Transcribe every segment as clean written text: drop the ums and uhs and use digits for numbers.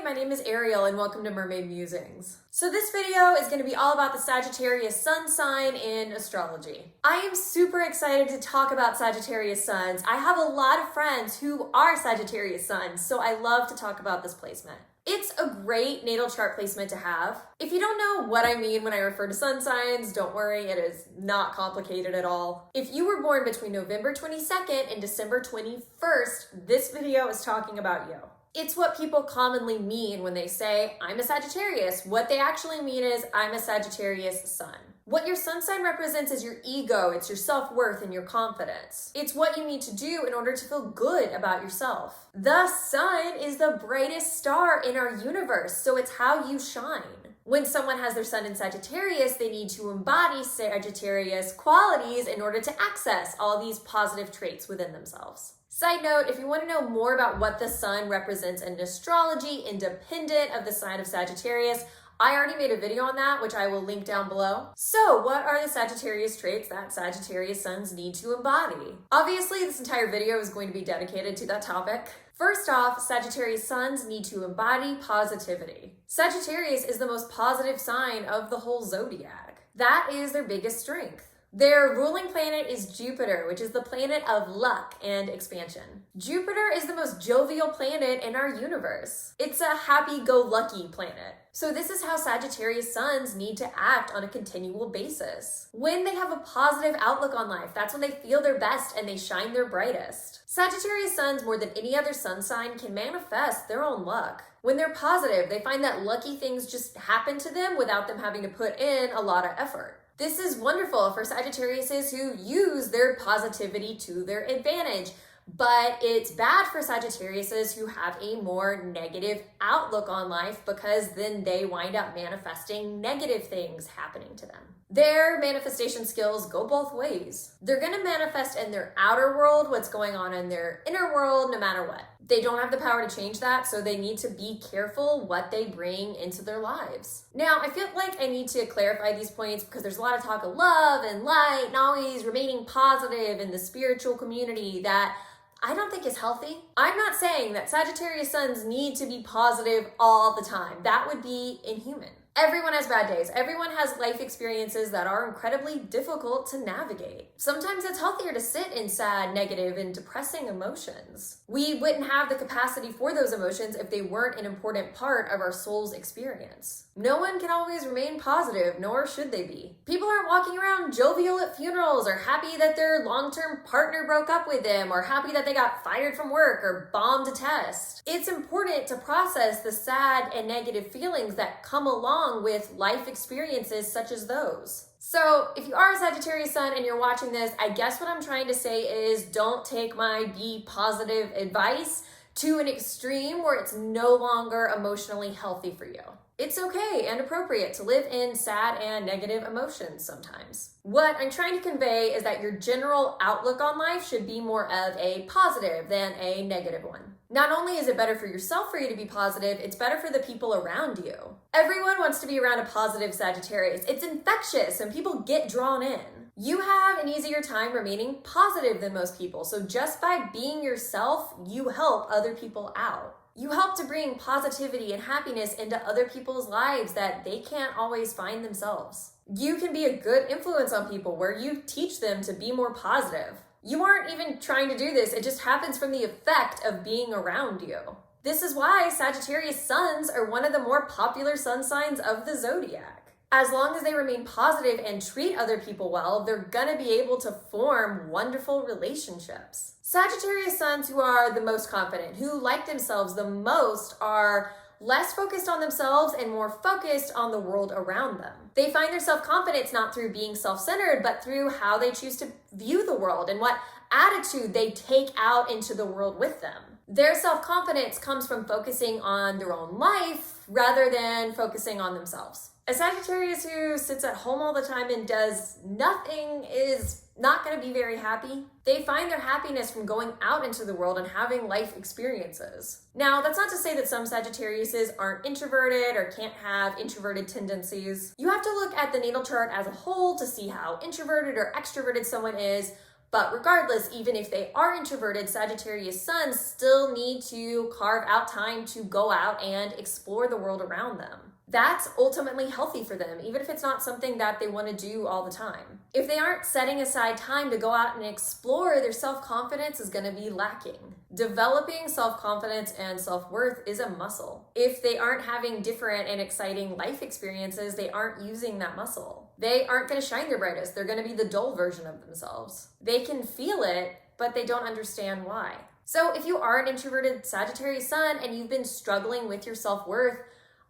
my name is Ariel and welcome to Mermaid Musings. So this video is going to be all about the Sagittarius Sun sign in astrology. I am super excited to talk about Sagittarius Suns. I have a lot of friends who are Sagittarius Suns, so I love to talk about this placement. It's a great natal chart placement to have. If you don't know what I mean when I refer to sun signs, don't worry, it is not complicated at all. If you were born between November 22nd and December 21st, this video is talking about you. It's what people commonly mean when they say, I'm a Sagittarius. What they actually mean is, I'm a Sagittarius Sun. What your sun sign represents is your ego, it's your self-worth and your confidence. It's what you need to do in order to feel good about yourself. The sun is the brightest star in our universe, so it's how you shine. When someone has their sun in Sagittarius, they need to embody Sagittarius qualities in order to access all these positive traits within themselves. Side note, if you want to know more about what the sun represents in astrology, independent of the sign of Sagittarius, I already made a video on that, which I will link down below. So what are the Sagittarius traits that Sagittarius suns need to embody? Obviously, this entire video is going to be dedicated to that topic. First off, Sagittarius suns need to embody positivity. Sagittarius is the most positive sign of the whole zodiac. That is their biggest strength. Their ruling planet is Jupiter, which is the planet of luck and expansion. Jupiter is the most jovial planet in our universe. It's a happy-go-lucky planet. So this is how Sagittarius suns need to act on a continual basis. When they have a positive outlook on life, that's when they feel their best and they shine their brightest. Sagittarius suns, more than any other sun sign, can manifest their own luck. When they're positive, they find that lucky things just happen to them without them having to put in a lot of effort. This is wonderful for Sagittariuses who use their positivity to their advantage, but it's bad for Sagittariuses who have a more negative outlook on life because then they wind up manifesting negative things happening to them. Their manifestation skills go both ways. They're going to manifest in their outer world what's going on in their inner world no matter what. They don't have the power to change that, so they need to be careful what they bring into their lives. Now, I feel like I need to clarify these points because there's a lot of talk of love and light and always remaining positive in the spiritual community that I don't think is healthy. I'm not saying that Sagittarius suns need to be positive all the time. That would be inhuman. Everyone has bad days. Everyone has life experiences that are incredibly difficult to navigate. Sometimes it's healthier to sit in sad, negative, and depressing emotions. We wouldn't have the capacity for those emotions if they weren't an important part of our soul's experience. No one can always remain positive, nor should they be. People aren't walking around jovial at funerals or happy that their long-term partner broke up with them or happy that they got fired from work or bombed a test. It's important to process the sad and negative feelings that come along with life experiences such as those. So if you are a Sagittarius sun and you're watching this, I guess what I'm trying to say is don't take my be positive advice to an extreme where it's no longer emotionally healthy for you. It's okay and appropriate to live in sad and negative emotions sometimes. What I'm trying to convey is that your general outlook on life should be more of a positive than a negative one. Not only is it better for yourself for you to be positive, it's better for the people around you. Everyone wants to be around a positive Sagittarius. It's infectious and people get drawn in. You have an easier time remaining positive than most people, so just by being yourself, you help other people out. You help to bring positivity and happiness into other people's lives that they can't always find themselves. You can be a good influence on people where you teach them to be more positive. You aren't even trying to do this, it just happens from the effect of being around you. This is why Sagittarius suns are one of the more popular sun signs of the zodiac. As long as they remain positive and treat other people well, they're gonna be able to form wonderful relationships. Sagittarius suns who are the most confident, who like themselves the most, are less focused on themselves and more focused on the world around them. They find their self-confidence not through being self-centered, but through how they choose to view the world and what attitude they take out into the world with them. Their self-confidence comes from focusing on their own life rather than focusing on themselves. A Sagittarius who sits at home all the time and does nothing is not going to be very happy. They find their happiness from going out into the world and having life experiences. Now, that's not to say that some Sagittariuses aren't introverted or can't have introverted tendencies. You have to look at the natal chart as a whole to see how introverted or extroverted someone is, But regardless, even if they are introverted, Sagittarius suns still need to carve out time to go out and explore the world around them. That's ultimately healthy for them, even if it's not something that they want to do all the time. If they aren't setting aside time to go out and explore, their self-confidence is going to be lacking. Developing self-confidence and self-worth is a muscle. If they aren't having different and exciting life experiences, they aren't using that muscle. They aren't going to shine their brightest. They're going to be the dull version of themselves. They can feel it, but they don't understand why. So if you are an introverted Sagittarius sun and you've been struggling with your self-worth,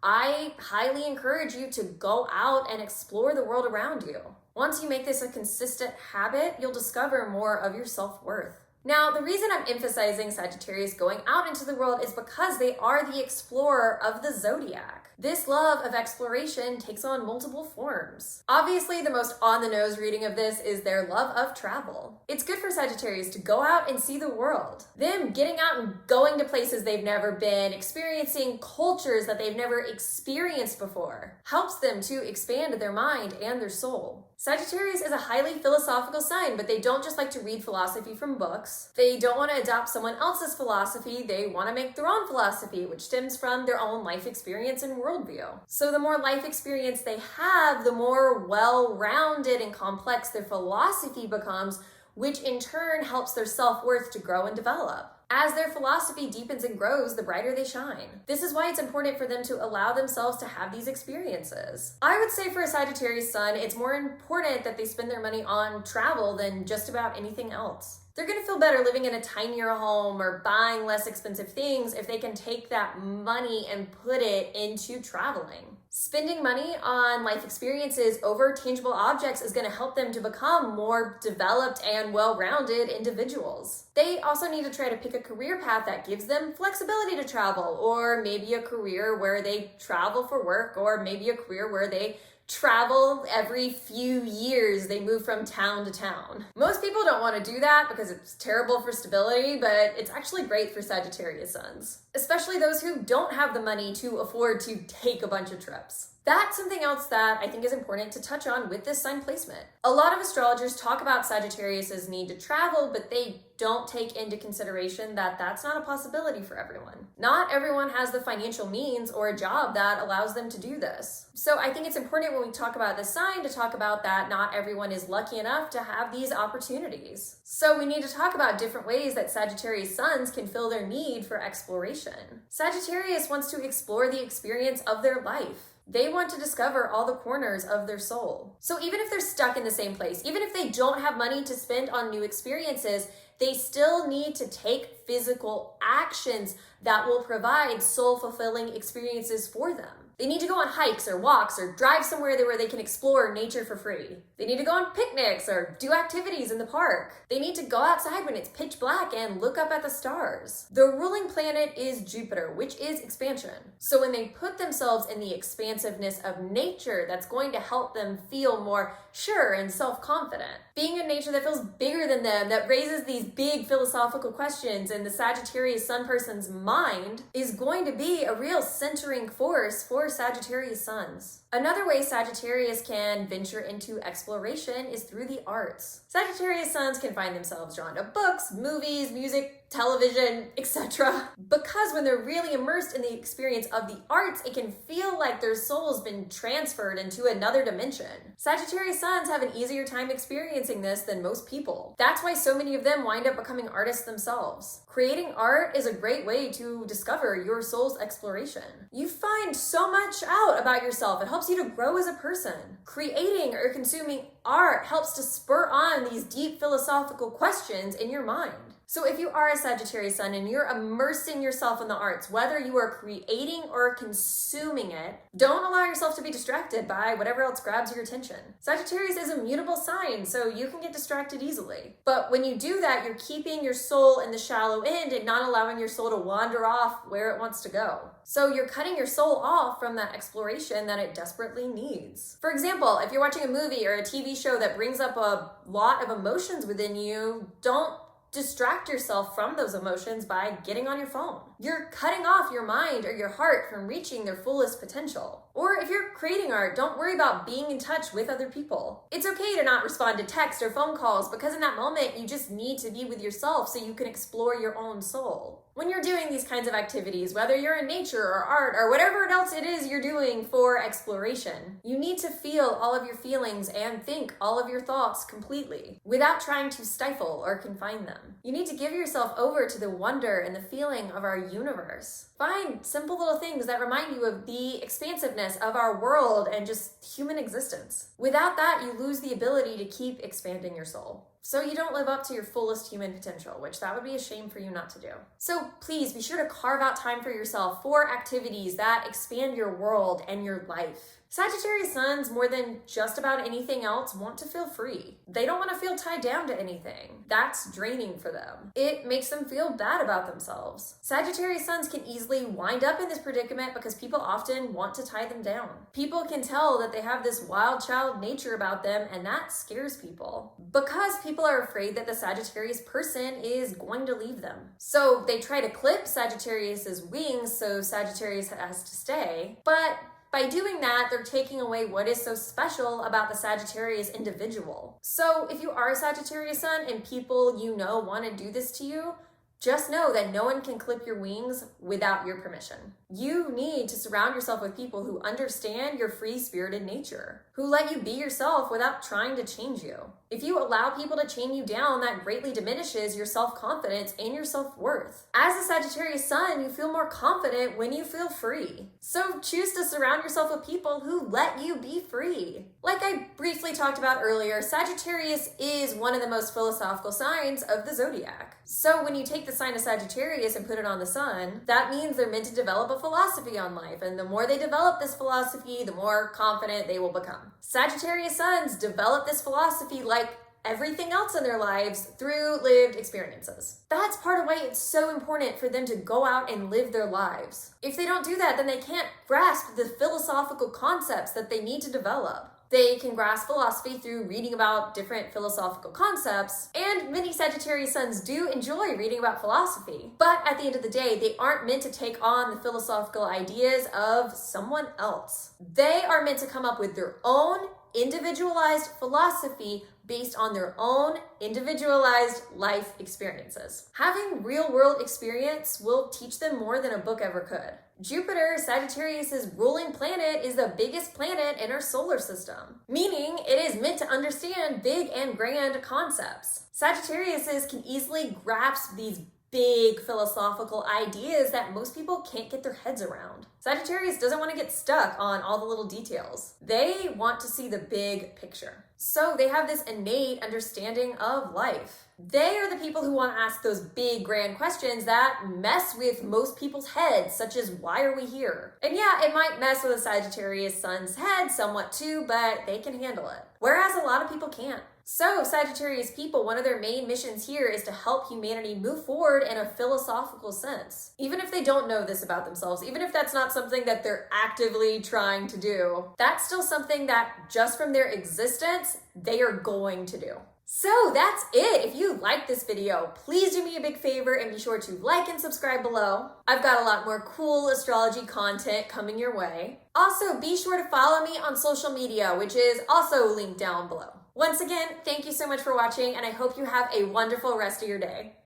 I highly encourage you to go out and explore the world around you. Once you make this a consistent habit, you'll discover more of your self-worth. Now, the reason I'm emphasizing Sagittarius going out into the world is because they are the explorer of the zodiac. This love of exploration takes on multiple forms. Obviously, the most on-the-nose reading of this is their love of travel. It's good for Sagittarius to go out and see the world. Them getting out and going to places they've never been, experiencing cultures that they've never experienced before, helps them to expand their mind and their soul. Sagittarius is a highly philosophical sign, but they don't just like to read philosophy from books. They don't want to adopt someone else's philosophy. They want to make their own philosophy, which stems from their own life experience and worldview. So the more life experience they have, the more well-rounded and complex their philosophy becomes, which in turn helps their self-worth to grow and develop. As their philosophy deepens and grows, the brighter they shine. This is why it's important for them to allow themselves to have these experiences. I would say for a Sagittarius sun, it's more important that they spend their money on travel than just about anything else. They're going to feel better living in a tinier home or buying less expensive things if they can take that money and put it into traveling. Spending money on life experiences over tangible objects is going to help them to become more developed and well-rounded individuals. They also need to try to pick a career path that gives them flexibility to travel, or maybe a career where they travel for work, or maybe a career where they travel every few years. They move from town to town. Most people don't want to do that because it's terrible for stability, but it's actually great for Sagittarius suns, especially those who don't have the money to afford to take a bunch of trips. That's something else that I think is important to touch on with this sign placement. A lot of astrologers talk about Sagittarius's need to travel, but they don't take into consideration that that's not a possibility for everyone. Not everyone has the financial means or a job that allows them to do this. So I think it's important when we talk about this sign to talk about that not everyone is lucky enough to have these opportunities. So we need to talk about different ways that Sagittarius suns can fill their need for exploration. Sagittarius wants to explore the experience of their life. They want to discover all the corners of their soul. So even if they're stuck in the same place, even if they don't have money to spend on new experiences, they still need to take physical actions that will provide soul-fulfilling experiences for them. They need to go on hikes or walks or drive somewhere where they can explore nature for free. They need to go on picnics or do activities in the park. They need to go outside when it's pitch black and look up at the stars. The ruling planet is Jupiter, which is expansion. So when they put themselves in the expansiveness of nature, that's going to help them feel more sure and self-confident. Being in nature that feels bigger than them, that raises these big philosophical questions in the Sagittarius sun person's mind, is going to be a real centering force for Sagittarius suns. Another way Sagittarius can venture into exploration is through the arts. Sagittarius suns can find themselves drawn to books, movies, music, television, etc. Because when they're really immersed in the experience of the arts, it can feel like their soul's been transferred into another dimension. Sagittarius suns have an easier time experiencing this than most people. That's why so many of them wind up becoming artists themselves. Creating art is a great way to discover your soul's exploration. You find so much out about yourself. It helps you to grow as a person. Creating or consuming art helps to spur on these deep philosophical questions in your mind. So if you are a Sagittarius sun and you're immersing yourself in the arts, whether you are creating or consuming it, don't allow yourself to be distracted by whatever else grabs your attention. Sagittarius is a mutable sign, so you can get distracted easily. But when you do that, you're keeping your soul in the shallow end and not allowing your soul to wander off where it wants to go. So you're cutting your soul off from that exploration that it desperately needs. For example, if you're watching a movie or a TV show that brings up a lot of emotions within you, don't distract yourself from those emotions by getting on your phone. You're cutting off your mind or your heart from reaching their fullest potential. Or if you're creating art, don't worry about being in touch with other people. It's okay to not respond to text or phone calls because in that moment you just need to be with yourself so you can explore your own soul. When you're doing these kinds of activities, whether you're in nature or art or whatever else it is you're doing for exploration, you need to feel all of your feelings and think all of your thoughts completely without trying to stifle or confine them. You need to give yourself over to the wonder and the feeling of our universe. Find simple little things that remind you of the expansiveness of our world and just human existence. Without that, you lose the ability to keep expanding your soul. So you don't live up to your fullest human potential, which that would be a shame for you not to do. So please be sure to carve out time for yourself for activities that expand your world and your life. Sagittarius Suns, more than just about anything else, want to feel free. They don't want to feel tied down to anything. That's draining for them. It makes them feel bad about themselves. Sagittarius Suns can easily wind up in this predicament because people often want to tie them down. People can tell that they have this wild child nature about them, and that scares people. Because people are afraid that the Sagittarius person is going to leave them. So they try to clip Sagittarius's wings so Sagittarius has to stay, but by doing that, they're taking away what is so special about the Sagittarius individual. So if you are a Sagittarius Sun and people you know want to do this to you, just know that no one can clip your wings without your permission. You need to surround yourself with people who understand your free-spirited nature, who let you be yourself without trying to change you. If you allow people to chain you down, that greatly diminishes your self-confidence and your self-worth. As a Sagittarius Sun, you feel more confident when you feel free. So choose to surround yourself with people who let you be free. Like I briefly talked about earlier, Sagittarius is one of the most philosophical signs of the zodiac. So when you take the sign of Sagittarius and put it on the sun, that means they're meant to develop a philosophy on life. And the more they develop this philosophy, the more confident they will become. Sagittarius Suns develop this philosophy like everything else in their lives through lived experiences. That's part of why it's so important for them to go out and live their lives. If they don't do that, then they can't grasp the philosophical concepts that they need to develop. They can grasp philosophy through reading about different philosophical concepts, and many Sagittarius Suns do enjoy reading about philosophy. But at the end of the day, they aren't meant to take on the philosophical ideas of someone else. They are meant to come up with their own individualized philosophy based on their own individualized life experiences. Having real-world experience will teach them more than a book ever could. Jupiter, Sagittarius's ruling planet, is the biggest planet in our solar system, meaning it is meant to understand big and grand concepts. Sagittariuses can easily grasp these big philosophical ideas that most people can't get their heads around. Sagittarius doesn't want to get stuck on all the little details. They want to see the big picture. So they have this innate understanding of life. They are the people who want to ask those big, grand questions that mess with most people's heads, such as, why are we here? And yeah, it might mess with a Sagittarius Sun's head somewhat too, but they can handle it. Whereas a lot of people can't. So Sagittarius people, one of their main missions here is to help humanity move forward in a philosophical sense. Even if they don't know this about themselves, even if that's not something that they're actively trying to do, that's still something that just from their existence, they are going to do. So that's it. If you liked this video, please do me a big favor and be sure to like and subscribe below. I've got a lot more cool astrology content coming your way. Also, be sure to follow me on social media, which is also linked down below. Once again, thank you so much for watching, and I hope you have a wonderful rest of your day.